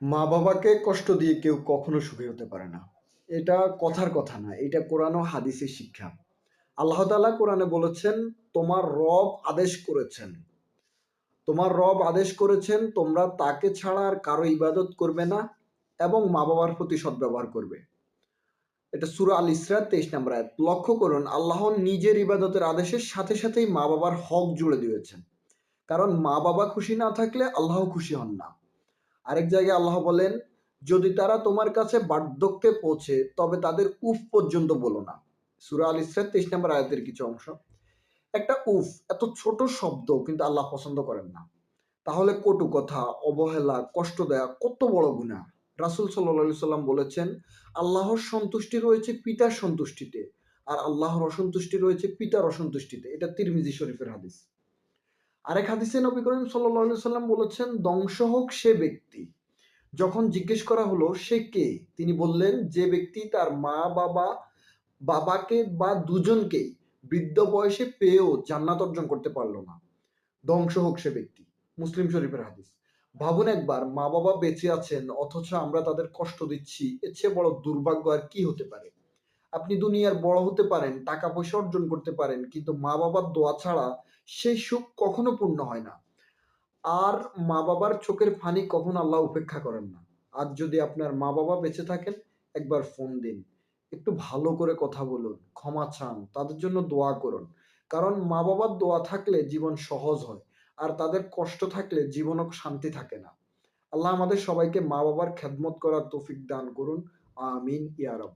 মা বাবাকে কষ্ট দিয়ে কেউ কখনো সুখী হতে পারে না। এটা কথার কথা না, এটা কোরআন ও হাদিসের শিক্ষা। আল্লাহ তাআলা কোরআনে বলেছেন, তোমার রব আদেশ করেছেন, তোমার রব আদেশ করেছেন তোমরা তাকে ছাড়া আর কারো ইবাদত করবে না এবং মা বাবার প্রতি সদ্ব্যবহার করবে। এটা সূরা আল ইসরা 23 নম্বর আয়াত। লক্ষ্য করুন, আল্লাহ নিজের ইবাদতের আদেশের সাথে সাথেই মা বাবার হক জুড়ে দিয়েছেন। কারণ মা বাবা খুশি না থাকলে আল্লাহ খুশি হন না। আরেক জায়গায় আল্লাহ বলেন, যদি তারা তোমার কাছে বার্ধক্যে পৌঁছে তবে তাদের উফ পর্যন্ত বলো না। সূরা আল ইসরা 23 নম্বর আয়াতের কিছু অংশ। একটা উফ এত ছোট শব্দ কিন্তু আল্লাহ পছন্দ করেন না। তাহলে কটু কথা, অবহেলা, কষ্ট দেয়া কত বড় গুনাহ। রাসূল সাল্লাল্লাহু আলাইহি সাল্লাম বলেছেন, আল্লাহর সন্তুষ্টি রয়েছে পিতার সন্তুষ্টিতে আর আল্লাহর অসন্তুষ্টি রয়েছে পিতার অসন্তুষ্টিতে। এটা তিরমিজি শরীফের হাদিস। আরেক হাদিসে নবী করিম সাল্লাল্লাহু আলাইহি সাল্লাম বলেছেন, ধ্বংস হোক সে ব্যক্তি। যখন জিজ্ঞেস করা হলো সে কে, তিনি বললেন, যে ব্যক্তি তার মা বাবা বাবাকে বা দুজনকেই বৃদ্ধ বয়সে পেয়েও জান্নাত অর্জন করতে পারলো না। ধ্বংস হোক সে ব্যক্তি। মুসলিম শরীফের হাদিস। ভাবুন একবার, মা বাবা বেঁচে আছেন অথচ আমরা তাদের কষ্ট দিচ্ছি, এর চেয়ে বড় দুর্ভাগ্য আর কি হতে পারে। আপনি দুনিয়ার বড় হতে পারেন, টাকা পয়সা অর্জন করতে পারেন, কিন্তু মা বাবার দোয়া ছাড়া সেই সুখ কখনো পূর্ণ হয় না। আর মা বাবার চোখের পানি কখনো আল্লাহ উপেক্ষা করেন না। আজ যদি আপনার মা বাবা বেঁচে থাকেন, একবার ফোন দিন, একটু ভালো করে কথা বলুন, ক্ষমা চান, তাদের জন্য দোয়া করুন। কারণ মা বাবার দোয়া থাকলে জীবন সহজ হয়, আর তাদের কষ্ট থাকলে জীবনও শান্তি থাকে না। আল্লাহ আমাদের সবাইকে মা বাবার খেদমত করার তৌফিক দান করুন। আমিন ইয়া রাব।